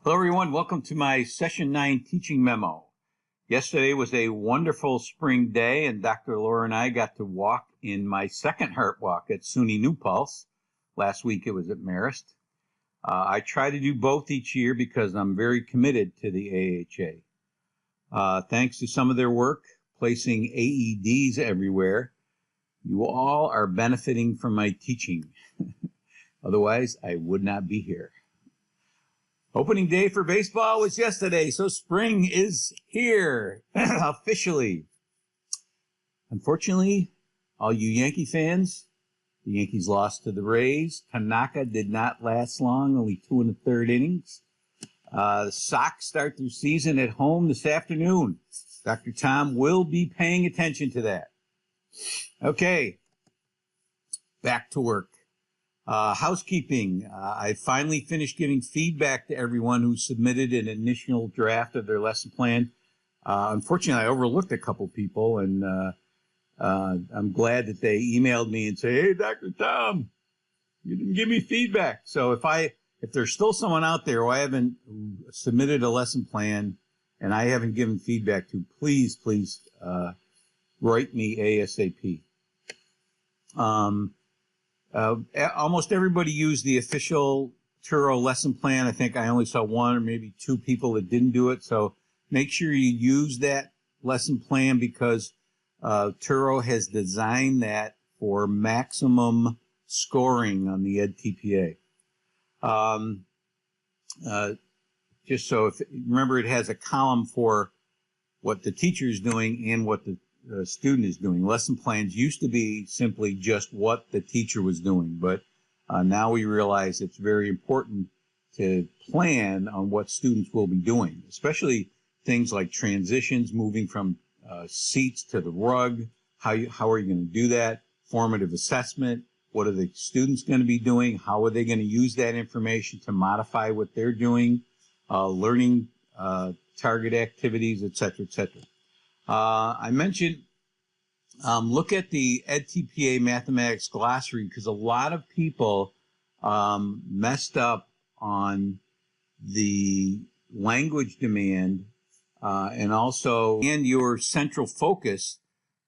Hello, everyone. Welcome to my Session 9 teaching memo. Yesterday was a wonderful spring day, and Dr. Laura and I got to walk in my second heart walk at SUNY New Paltz. Last week it was at Marist. I try to do both each year because I'm very committed to the AHA. Thanks to some of their work, placing AEDs everywhere, you all are benefiting from my teaching. Otherwise, I would not be here. Opening day for baseball was yesterday, so spring is here, officially. Unfortunately, all you Yankee fans, the Yankees lost to the Rays. Tanaka did not last long, only 2 1/3 innings. The Sox start their season at home this afternoon. Dr. Tom will be paying attention to that. Okay, back to work. Housekeeping. I finally finished giving feedback to everyone who submitted an initial draft of their lesson plan. Unfortunately, I overlooked a couple people, and I'm glad that they emailed me and say, "Hey, Dr. Tom, you didn't give me feedback." So if there's still someone out there who I haven't submitted a lesson plan and I haven't given feedback to, please write me ASAP. Almost everybody used the official Turo lesson plan. I think I only saw 1 or maybe 2 people that didn't do it. So make sure you use that lesson plan because Turo has designed that for maximum scoring on the EdTPA. Just so remember, it has a column for what the teacher is doing and what the student is doing. Lesson plans used to be simply just what the teacher was doing, but now we realize it's very important to plan on what students will be doing, especially things like transitions, moving from seats to the rug. How are you going to do that? Formative assessment. What are the students going to be doing? How are they going to use that information to modify what they're doing? Learning target activities, etc., etc. I mentioned look at the EdTPA mathematics glossary because a lot of people messed up on the language demand and your central focus,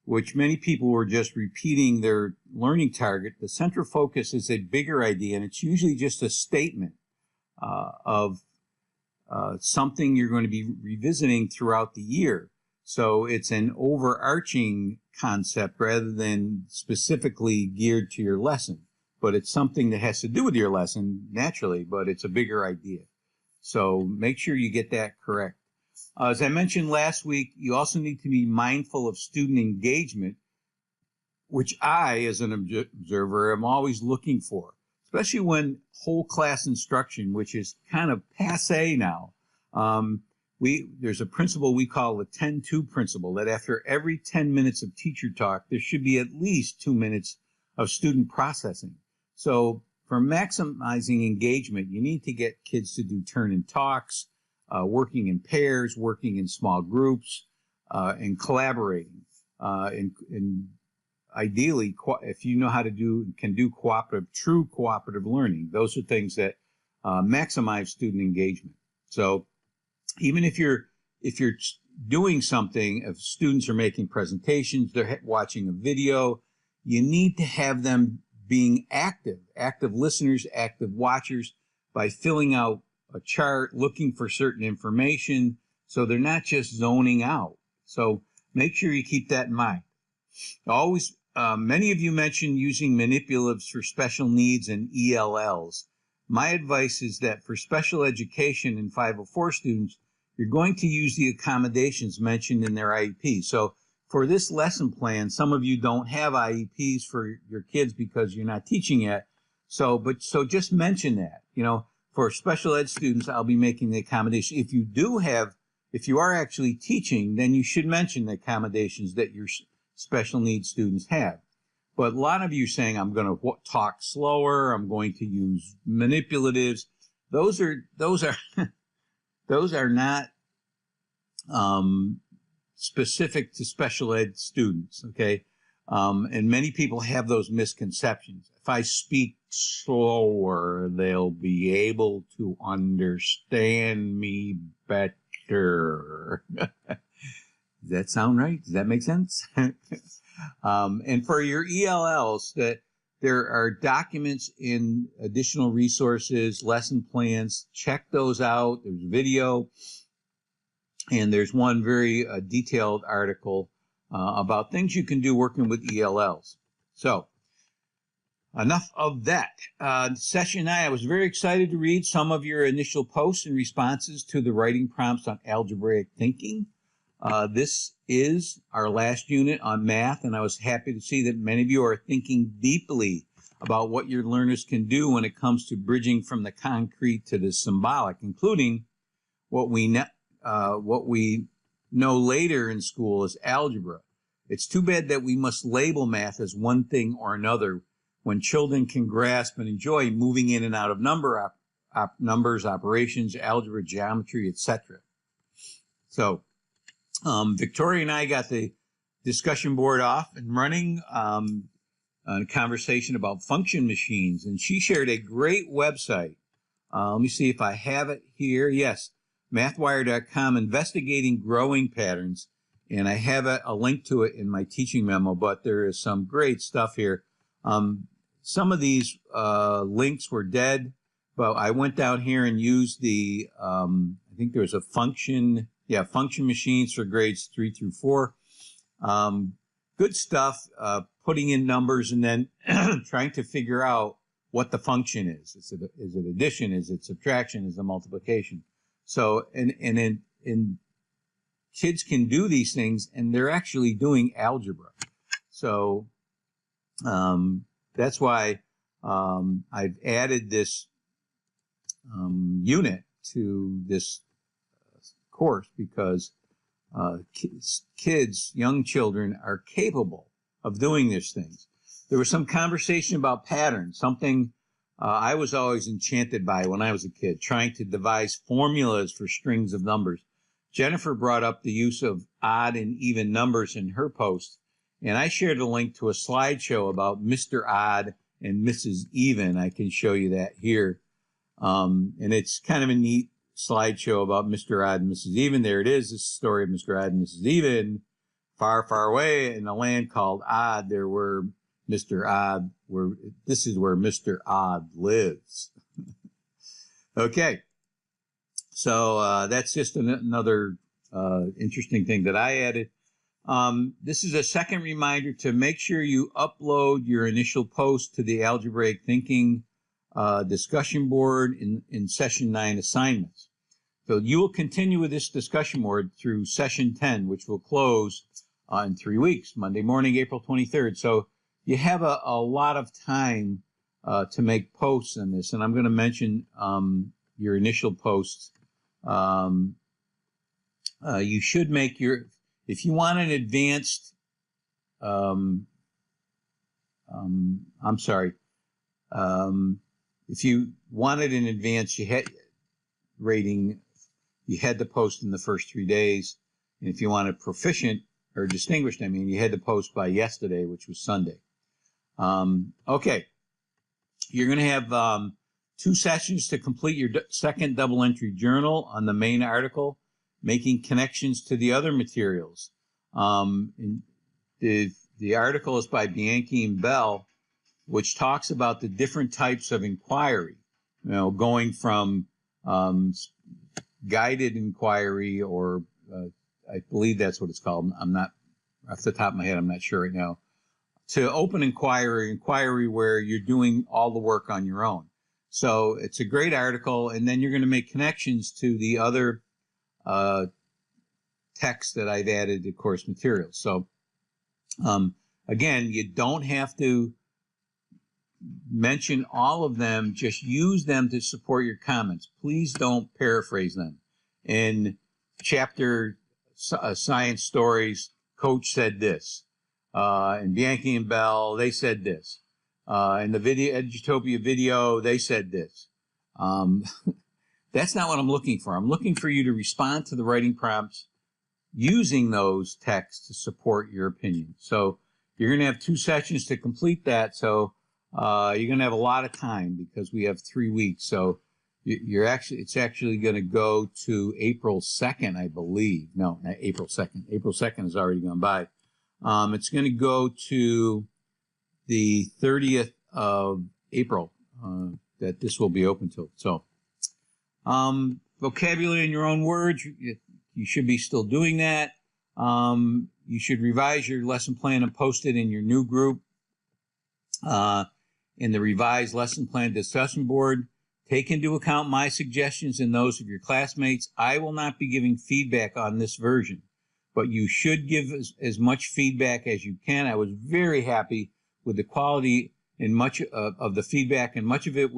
which many people were just repeating their learning target. The central focus is a bigger idea, and it's usually just a statement of something you're going to be revisiting throughout the year. So it's an overarching concept rather than specifically geared to your lesson. But it's something that has to do with your lesson, naturally, but it's a bigger idea. So make sure you get that correct. As I mentioned last week, you also need to be mindful of student engagement, which I, as an observer, am always looking for, especially when whole class instruction, which is kind of passé now. There's a principle we call the 10-2 principle, that after every 10 minutes of teacher talk, there should be at least 2 minutes of student processing. So for maximizing engagement, you need to get kids to do turn-in talks, working in pairs, working in small groups, and collaborating. And ideally, if you know how to can do true cooperative learning, those are things that maximize student engagement. So even if you're doing something, if students are making presentations, they're watching a video, you need to have them being active listeners, active watchers by filling out a chart, looking for certain information, so they're not just zoning out. So make sure you keep that in mind. Always, many of you mentioned using manipulatives for special needs and ELLs. My advice is that for special education and 504 students, you're going to use the accommodations mentioned in their IEP. So for this lesson plan, some of you don't have IEPs for your kids because you're not teaching yet. So just mention that, for special ed students, I'll be making the accommodation. If you are actually teaching, then you should mention the accommodations that your special needs students have. But a lot of you are saying, I'm going to talk slower, I'm going to use manipulatives. Those are not specific to special ed students, okay? And many people have those misconceptions. If I speak slower, they'll be able to understand me better. Does that sound right? Does that make sense? And for your ELLs, that there are documents in additional resources, lesson plans. Check those out. There's video, and there's one very detailed article about things you can do working with ELLs. So, enough of that. Session 9, I was very excited to read some of your initial posts and responses to the writing prompts on algebraic thinking. This is our last unit on math, and I was happy to see that many of you are thinking deeply about what your learners can do when it comes to bridging from the concrete to the symbolic, including what we know later in school as algebra. It's too bad that we must label math as one thing or another when children can grasp and enjoy moving in and out of numbers, operations, algebra, geometry, etc. So, Victoria and I got the discussion board off and running a conversation about function machines, and she shared a great website. Let me see if I have it here. Yes, mathwire.com, investigating growing patterns, and I have a link to it in my teaching memo, but there is some great stuff here. Some of these links were dead, but I went down here and used the, I think there was a function machines for grades 3 through 4. Good stuff, putting in numbers and then trying to figure out what the function is. Is it addition? Is it subtraction? Is it multiplication? So, and kids can do these things, and they're actually doing algebra. So, that's why I've added this unit to this course, because kids, young children, are capable of doing these things. There was some conversation about patterns, something I was always enchanted by when I was a kid, trying to devise formulas for strings of numbers. Jennifer brought up the use of odd and even numbers in her post, and I shared a link to a slideshow about Mr. Odd and Mrs. Even. I can show you that here. And it's kind of a neat slideshow about Mr. Odd and Mrs. Even. There it is, this story of Mr. Odd and Mrs. Even. Far, far away in a land called Odd, there were Mr. Odd, this is where Mr. Odd lives. Okay. So that's just another interesting thing that I added. This is a second reminder to make sure you upload your initial post to the Algebraic Thinking discussion board in session 9 assignments. So you will continue with this discussion board through session 10, which will close in 3 weeks, Monday morning, April 23rd. So you have a lot of time to make posts on this, and I'm going to mention your initial posts. You should make if you want an advanced, if you wanted an advanced rating, you had to post in the first 3 days. And if you wanted proficient or distinguished, you had to post by yesterday, which was Sunday. Okay. You're going to have 2 sessions to complete your second double entry journal on the main article, making connections to the other materials. The article is by Bianchi and Bell, which talks about the different types of inquiry, going from guided inquiry, or I believe that's what it's called. I'm not, off the top of my head, I'm not sure right now, to open inquiry where you're doing all the work on your own. So it's a great article, and then you're going to make connections to the other texts that I've added to course materials. So again, you don't have to mention all of them, just use them to support your comments. Please don't paraphrase them. In chapter science stories, Coach said this. In Bianchi and Bell, they said this. In the Edutopia video, they said this. That's not what I'm looking for. I'm looking for you to respond to the writing prompts using those texts to support your opinion. So You're going to have 2 sessions to complete that, so you're going to have a lot of time because we have 3 weeks. So it's actually going to go to April 2nd, I believe. No, not April 2nd. April 2nd has already gone by. It's going to go to the 30th of April that this will be open till. So vocabulary in your own words, you should be still doing that. You should revise your lesson plan and post it in your new group. In the revised lesson plan discussion board, take into account my suggestions and those of your classmates. I will not be giving feedback on this version, but you should give as much feedback as you can. I was very happy with the quality and much of the feedback, and much of it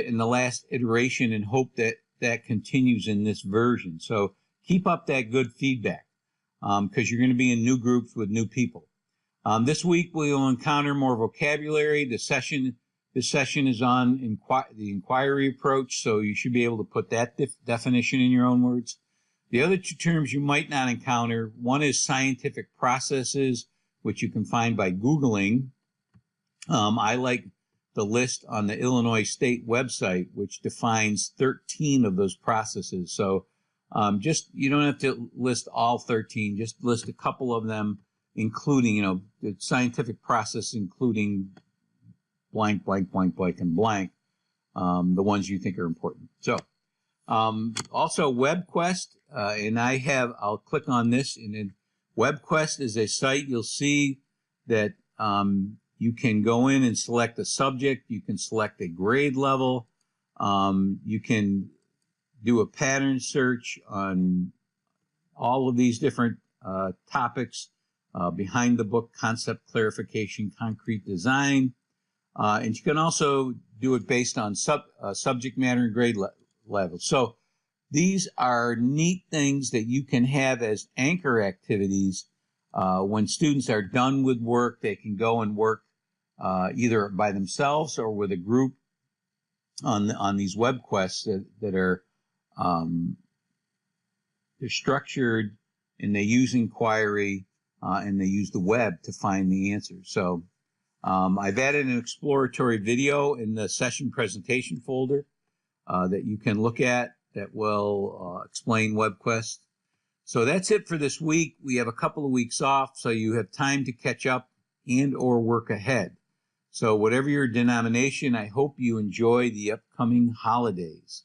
in the last iteration, and hope that that continues in this version. So keep up that good feedback because you're going to be in new groups with new people. This week we will encounter more vocabulary. This session is on the inquiry approach, so you should be able to put that definition in your own words. The other 2 terms you might not encounter, one is scientific processes, which you can find by Googling. I like the list on the Illinois State website, which defines 13 of those processes. So you don't have to list all 13, just list a couple of them, including, the scientific process, including blank, blank, blank, blank, and blank, the ones you think are important. So also WebQuest, and I'll click on this, and then WebQuest is a site. You'll see that you can go in and select a subject. You can select a grade level. You can do a pattern search on all of these different topics, behind the book, concept clarification, concrete design. And you can also do it based on subject matter and grade level. So these are neat things that you can have as anchor activities. When students are done with work, they can go and work either by themselves or with a group on these web quests that are they're structured, and they use inquiry and they use the web to find the answers. So I've added an exploratory video in the session presentation folder that you can look at that will explain WebQuest. So that's it for this week. We have a couple of weeks off, so you have time to catch up and or work ahead. So whatever your denomination, I hope you enjoy the upcoming holidays.